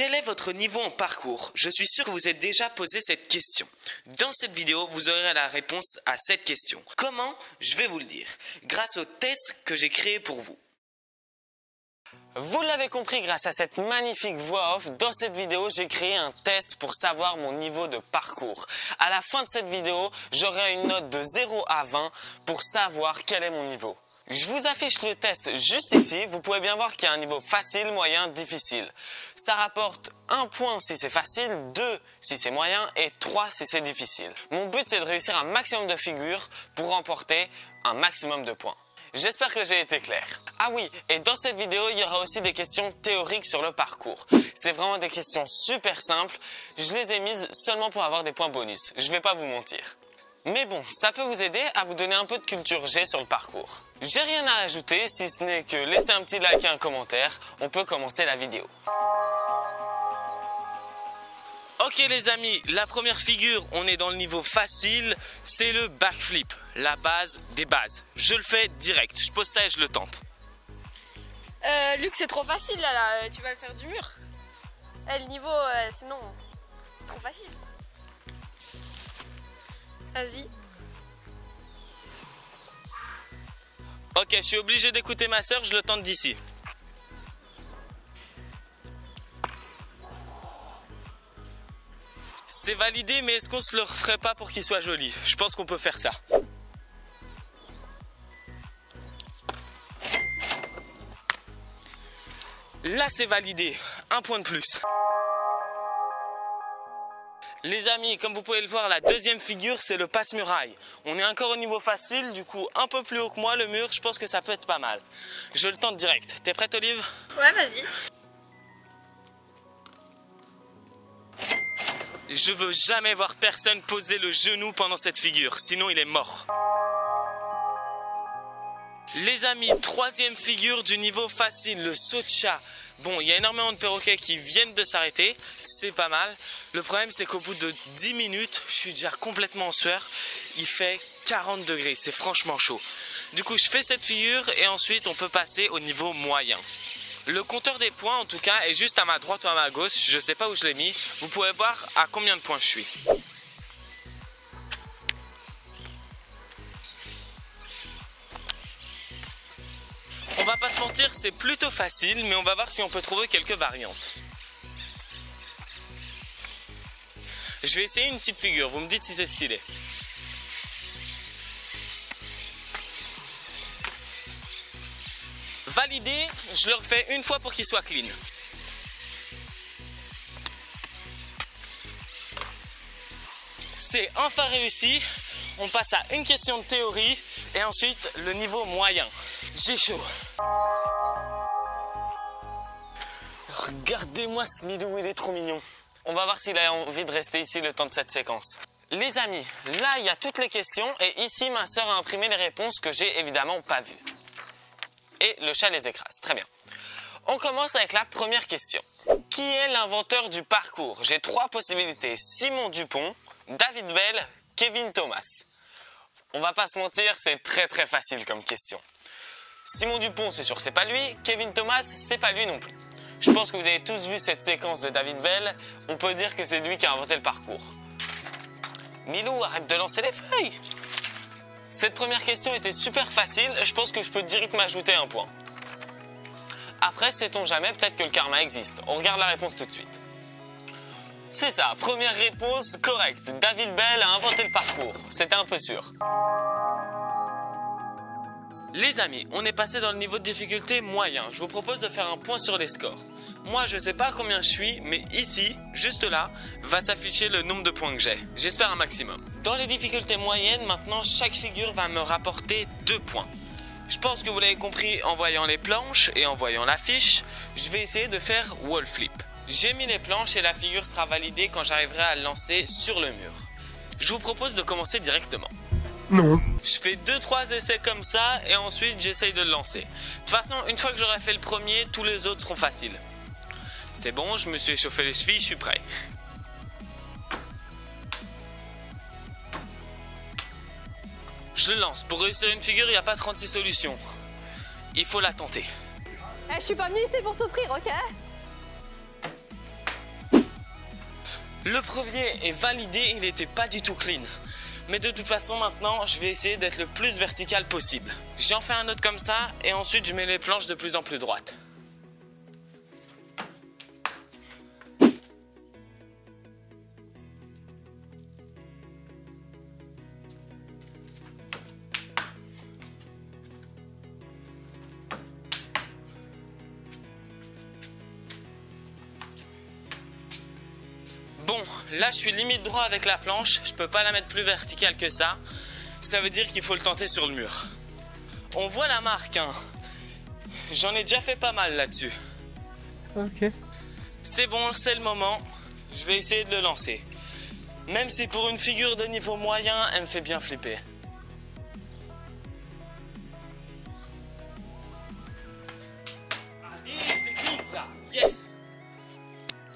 Quel est votre niveau en parcours? Je suis sûr que vous êtes déjà posé cette question. Dans cette vidéo, vous aurez la réponse à cette question. Comment? Je vais vous le dire. Grâce au test que j'ai créé pour vous. Vous l'avez compris grâce à cette magnifique voix off, dans cette vidéo, j'ai créé un test pour savoir mon niveau de parcours. À la fin de cette vidéo, j'aurai une note de 0 à 20 pour savoir quel est mon niveau. Je vous affiche le test juste ici, vous pouvez bien voir qu'il y a un niveau facile, moyen, difficile. Ça rapporte 1 point si c'est facile, 2 si c'est moyen et 3 si c'est difficile. Mon but c'est de réussir un maximum de figures pour remporter un maximum de points. J'espère que j'ai été clair. Ah oui, et dans cette vidéo, il y aura aussi des questions théoriques sur le parcours. C'est vraiment des questions super simples. Je les ai mises seulement pour avoir des points bonus. Je vais pas vous mentir. Mais bon, ça peut vous aider à vous donner un peu de culture G sur le parcours. J'ai rien à ajouter, si ce n'est que laisser un petit like et un commentaire. On peut commencer la vidéo. Ok les amis, la première figure, on est dans le niveau facile, c'est le backflip, la base des bases. Je le fais direct, je pose ça et je le tente. Luc, c'est trop facile là, tu vas le faire du mur. Le niveau, sinon, c'est trop facile. Vas-y. Ok, je suis obligé d'écouter ma soeur, je le tente d'ici. C'est validé, mais est-ce qu'on se le referait pas pour qu'il soit joli? Je pense qu'on peut faire ça. Là, c'est validé. 1 point de plus. Les amis, comme vous pouvez le voir, la deuxième figure, c'est le passe-muraille. On est encore au niveau facile, du coup, un peu plus haut que moi, le mur, je pense que ça peut être pas mal. Je le tente direct. T'es prête, Olive? Ouais, vas-y. Je veux jamais voir personne poser le genou pendant cette figure, sinon il est mort. Les amis, troisième figure du niveau facile, le saut de chat. Bon, il y a énormément de perroquets qui viennent de s'arrêter, c'est pas mal. Le problème, c'est qu'au bout de 10 minutes, je suis déjà complètement en sueur. Il fait 40 degrés, c'est franchement chaud. Du coup, je fais cette figure et ensuite, on peut passer au niveau moyen. Le compteur des points, en tout cas, est juste à ma droite ou à ma gauche. Je ne sais pas où je l'ai mis. Vous pouvez voir à combien de points je suis. On va pas se mentir, c'est plutôt facile, mais on va voir si on peut trouver quelques variantes. Je vais essayer une petite figure, vous me dites si c'est stylé. Validé, je le refais une fois pour qu'il soit clean. C'est enfin réussi. On passe à une question de théorie et ensuite le niveau moyen. J'ai chaud. Regardez-moi ce Milou, il est trop mignon. On va voir s'il a envie de rester ici le temps de cette séquence. Les amis, là il y a toutes les questions et ici ma soeur a imprimé les réponses que j'ai évidemment pas vues. Et le chat les écrase. Très bien. On commence avec la première question. Qui est l'inventeur du parcours? J'ai 3 possibilités. Simon Dupont, David Bell, Kevin Thomas. On va pas se mentir, c'est très facile comme question. Simon Dupont, c'est sûr c'est pas lui. Kevin Thomas, c'est pas lui non plus. Je pense que vous avez tous vu cette séquence de David Bell. On peut dire que c'est lui qui a inventé le parcours. Milou, arrête de lancer les feuilles. Cette première question était super facile, je pense que je peux direct m'ajouter un point. Après, sait-on jamais, peut-être que le karma existe. On regarde la réponse tout de suite. C'est ça, première réponse correcte. David Bell a inventé le parcours. C'était un peu sûr. Les amis, on est passé dans le niveau de difficulté moyen. Je vous propose de faire un point sur les scores. Moi, je sais pas combien je suis, mais ici, juste là, va s'afficher le nombre de points que j'ai. J'espère un maximum. Dans les difficultés moyennes, maintenant, chaque figure va me rapporter 2 points. Je pense que vous l'avez compris en voyant les planches et en voyant l'affiche. Je vais essayer de faire wall flip. J'ai mis les planches et la figure sera validée quand j'arriverai à le lancer sur le mur. Je vous propose de commencer directement. Non. Je fais 2-3 essais comme ça et ensuite j'essaye de le lancer. De toute façon, une fois que j'aurai fait le premier, tous les autres seront faciles. C'est bon, je me suis échauffé les chevilles, je suis prêt. Je lance. Pour réussir une figure, il n'y a pas 36 solutions. Il faut la tenter. Je suis pas venue ici pour souffrir, ok? Le premier est validé, il n'était pas du tout clean. Mais de toute façon maintenant, je vais essayer d'être le plus vertical possible. J'en fais un autre comme ça et ensuite je mets les planches de plus en plus droites. Bon, là je suis limite droit avec la planche, je peux pas la mettre plus verticale que ça. Ça veut dire qu'il faut le tenter sur le mur. On voit la marque, hein. J'en ai déjà fait pas mal là-dessus. Ok. C'est bon, c'est le moment. Je vais essayer de le lancer. Même si pour une figure de niveau moyen, elle me fait bien flipper. Allez, c'est clean ça. Yes.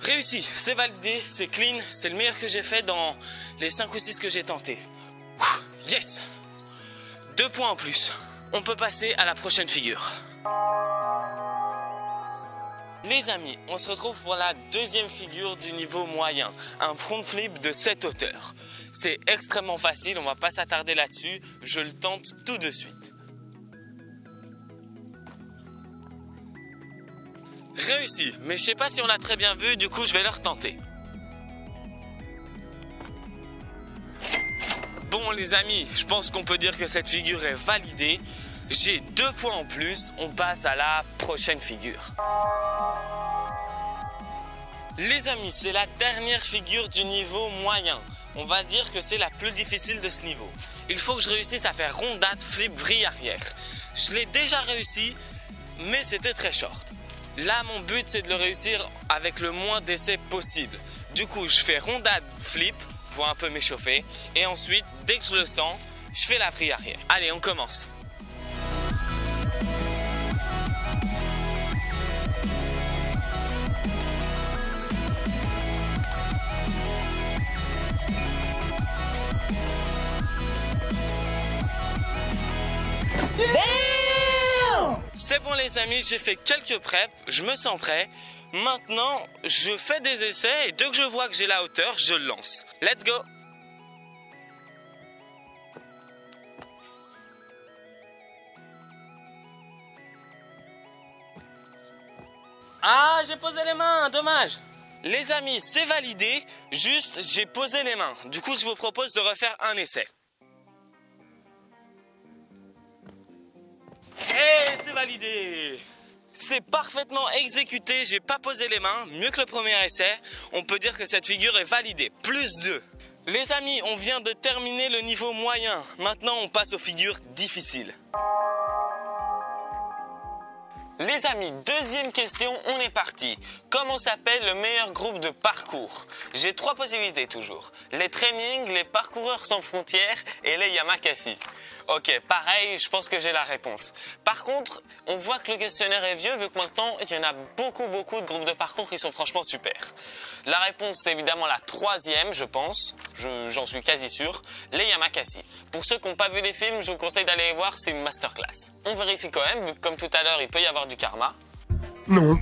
Réussi, c'est validé, c'est clean, c'est le meilleur que j'ai fait dans les 5 ou 6 que j'ai tenté. Yes! 2 points en plus. On peut passer à la prochaine figure. Les amis, on se retrouve pour la deuxième figure du niveau moyen. Un front flip de cette hauteur. C'est extrêmement facile, on va pas s'attarder là-dessus. Je le tente tout de suite. Réussi, mais je sais pas si on l'a très bien vu, du coup je vais le retenter. Bon les amis, je pense qu'on peut dire que cette figure est validée. J'ai 2 points en plus, on passe à la prochaine figure. Les amis, c'est la dernière figure du niveau moyen. On va dire que c'est la plus difficile de ce niveau. Il faut que je réussisse à faire rondade, flip, vrille arrière. Je l'ai déjà réussi, mais c'était très short. Là, mon but, c'est de le réussir avec le moins d'essais possible. Du coup, je fais rondade, flip, pour un peu m'échauffer. Et ensuite, dès que je le sens, je fais la vrille arrière. Allez, on commence. C'est bon les amis, j'ai fait quelques preps, je me sens prêt. Maintenant, je fais des essais et dès que je vois que j'ai la hauteur, je le lance. Let's go! Ah, j'ai posé les mains, dommage! Les amis, c'est validé, juste j'ai posé les mains. Du coup, je vous propose de refaire un essai. Et c'est validé! C'est parfaitement exécuté, j'ai pas posé les mains, mieux que le premier essai. On peut dire que cette figure est validée, plus 2. Les amis, on vient de terminer le niveau moyen. Maintenant, on passe aux figures difficiles. Les amis, deuxième question, on est parti. Comment s'appelle le meilleur groupe de parcours? J'ai 3 possibilités toujours. Les trainings, les parcoureurs sans frontières et les Yamakasi. Ok, pareil, je pense que j'ai la réponse. Par contre, on voit que le questionnaire est vieux vu que maintenant, il y en a beaucoup de groupes de parcours qui sont franchement super. La réponse, c'est évidemment la 3e, je pense. J'en suis quasi sûr. Les Yamakasi. Pour ceux qui n'ont pas vu les films, je vous conseille d'aller les voir, c'est une masterclass. On vérifie quand même, vu que comme tout à l'heure, il peut y avoir du karma. Non.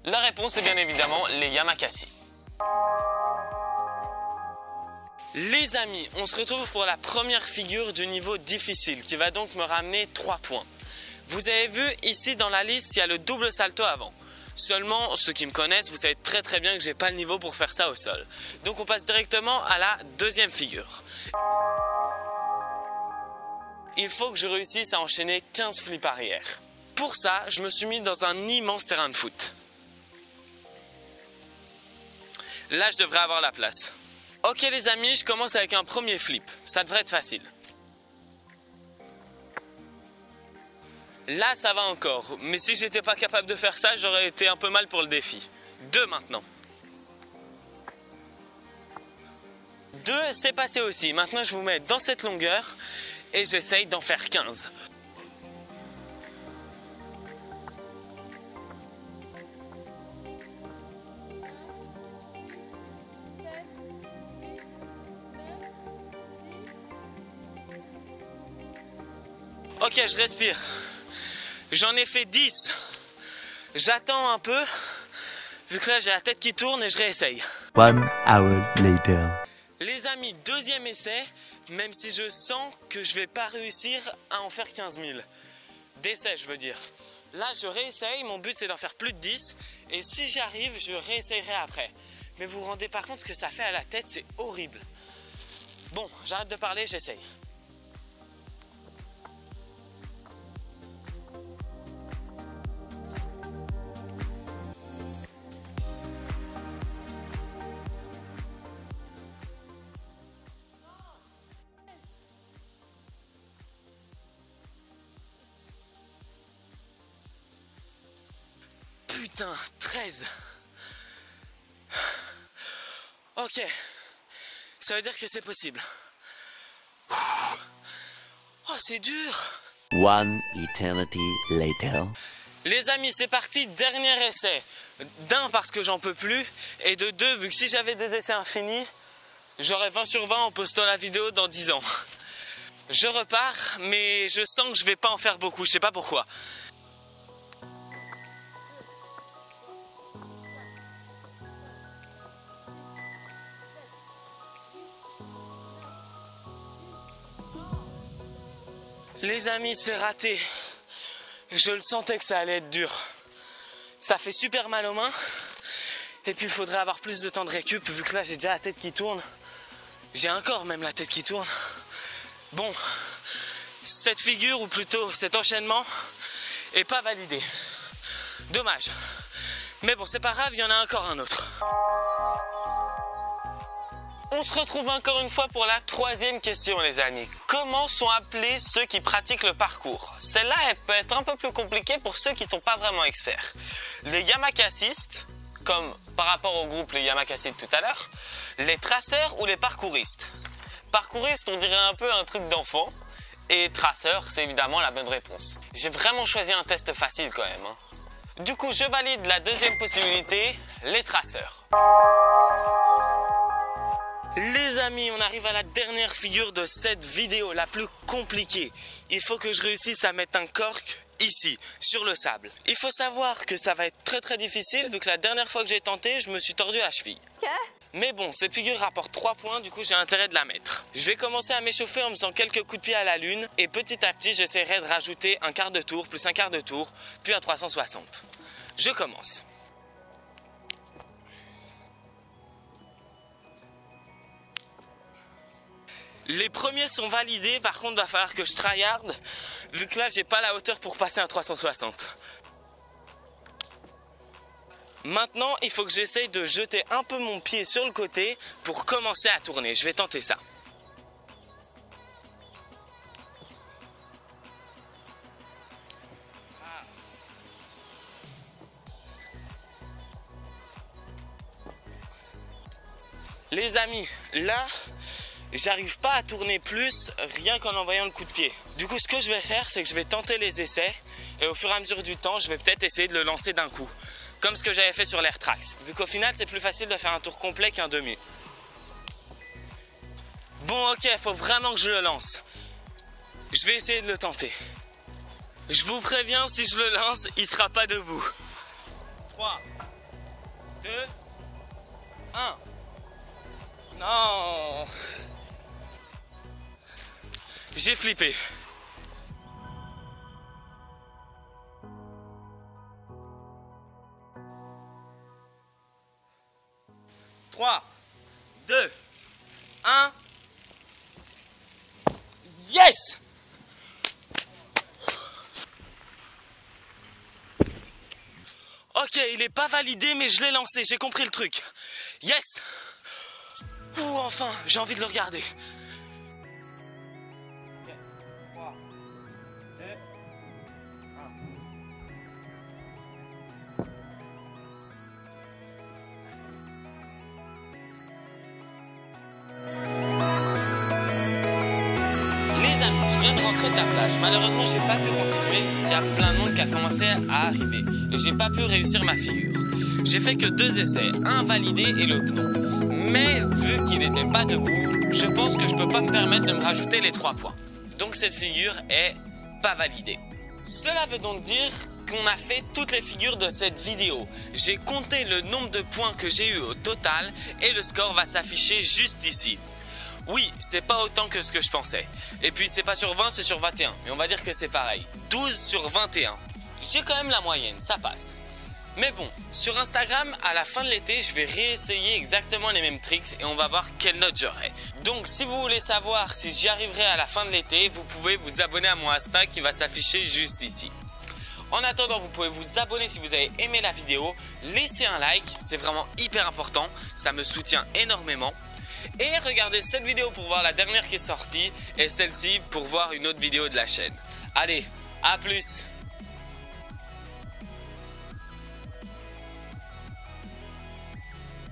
La réponse est bien évidemment les Yamakasi. Les amis, on se retrouve pour la première figure du niveau difficile qui va donc me ramener 3 points. Vous avez vu ici dans la liste, il y a le double salto avant. Seulement, ceux qui me connaissent, vous savez très bien que j'ai pas le niveau pour faire ça au sol. Donc on passe directement à la deuxième figure. Il faut que je réussisse à enchaîner 15 flips arrière. Pour ça, je me suis mis dans un immense terrain de foot. Là, je devrais avoir la place. Ok les amis, je commence avec un premier flip. Ça devrait être facile. Là, ça va encore. Mais si j'étais pas capable de faire ça, j'aurais été un peu mal pour le défi. 2 maintenant. 2, c'est passé aussi. Maintenant, je vous mets dans cette longueur et j'essaye d'en faire 15. Ok, je respire. J'en ai fait 10. J'attends un peu. vu que là j'ai la tête qui tourne et je réessaye. 1 hour later. Les amis, deuxième essai, même si je sens que je vais pas réussir à en faire 15 000. D'essais, je veux dire. Là, je réessaye, mon but c'est d'en faire plus de 10, et si j'y arrive, je réessayerai après. Mais vous vous rendez par compte ce que ça fait à la tête, c'est horrible. Bon, j'arrête de parler, j'essaye. Putain, 13. Ok, ça veut dire que c'est possible. Oh, c'est dur. 1 eternity later. Les amis, c'est parti, dernier essai. D'un, parce que j'en peux plus, et de deux, vu que si j'avais des essais infinis, j'aurais 20 sur 20 en postant la vidéo dans 10 ans. Je repars, mais je sens que je vais pas en faire beaucoup, je sais pas pourquoi. Les amis, c'est raté. Je le sentais que ça allait être dur. Ça fait super mal aux mains. Et puis il faudrait avoir plus de temps de récup, vu que là j'ai déjà la tête qui tourne. J'ai encore même la tête qui tourne. Bon, cette figure, ou plutôt cet enchaînement, est pas validé. Dommage. Mais bon, c'est pas grave, il y en a encore un autre. On se retrouve encore une fois pour la troisième question, les amis. Comment sont appelés ceux qui pratiquent le parcours? Celle-là, elle peut être un peu plus compliquée pour ceux qui ne sont pas vraiment experts. Les yamakasistes, comme par rapport au groupe les yamakasistes tout à l'heure, les traceurs ou les parcouristes. Parcouristes, on dirait un peu un truc d'enfant, et traceurs, c'est évidemment la bonne réponse. J'ai vraiment choisi un test facile quand même, hein. Du coup, je valide la deuxième possibilité, les traceurs. Les amis, on arrive à la dernière figure de cette vidéo, la plus compliquée. Il faut que je réussisse à mettre un cork ici, sur le sable. Il faut savoir que ça va être très difficile, vu que la dernière fois que j'ai tenté, je me suis tordu la cheville. Mais bon, cette figure rapporte 3 points, du coup j'ai intérêt de la mettre. Je vais commencer à m'échauffer en faisant quelques coups de pied à la lune, et petit à petit j'essaierai de rajouter un quart de tour, plus un quart de tour, puis un 360. Je commence. Les premiers sont validés, par contre, il va falloir que je tryhard, vu que là, j'ai pas la hauteur pour passer un 360. Maintenant, il faut que j'essaye de jeter un peu mon pied sur le côté pour commencer à tourner. Je vais tenter ça. Les amis, là, j'arrive pas à tourner plus rien qu'en envoyant le coup de pied. Du coup, ce que je vais faire, c'est que je vais tenter les essais et au fur et à mesure du temps, je vais peut-être essayer de le lancer d'un coup. Comme ce que j'avais fait sur l'Air Trax. Vu qu'au final, c'est plus facile de faire un tour complet qu'un demi. Bon, ok, faut vraiment que je le lance. Je vais essayer de le tenter. Je vous préviens, si je le lance, il sera pas debout. 3, 2, 1. Non! J'ai flippé. Trois, 2, 1. Yes! Ok, il est pas validé, mais je l'ai lancé, j'ai compris le truc. Yes! Ouh, enfin, j'ai envie de le regarder. 3, 2, 1. Les amis, je viens de rentrer de la plage. Malheureusement, j'ai pas pu continuer. Il y a plein de monde qui a commencé à arriver. Et j'ai pas pu réussir ma figure. J'ai fait que 2 essais, un validé et l'autre non. Mais vu qu'il n'était pas debout, je pense que je peux pas me permettre de me rajouter les 3 points. Donc cette figure est pas validée. Cela veut donc dire qu'on a fait toutes les figures de cette vidéo. J'ai compté le nombre de points que j'ai eu au total et le score va s'afficher juste ici. Oui, c'est pas autant que ce que je pensais. Et puis c'est pas sur 20, c'est sur 21. Mais on va dire que c'est pareil. 12 sur 21. J'ai quand même la moyenne, ça passe. Mais bon, sur Instagram, à la fin de l'été, je vais réessayer exactement les mêmes tricks et on va voir quelle note j'aurai. Donc si vous voulez savoir si j'y arriverai à la fin de l'été, vous pouvez vous abonner à mon Insta qui va s'afficher juste ici. En attendant, vous pouvez vous abonner si vous avez aimé la vidéo, laisser un like, c'est vraiment hyper important, ça me soutient énormément. Et regardez cette vidéo pour voir la dernière qui est sortie et celle-ci pour voir une autre vidéo de la chaîne. Allez, à plus!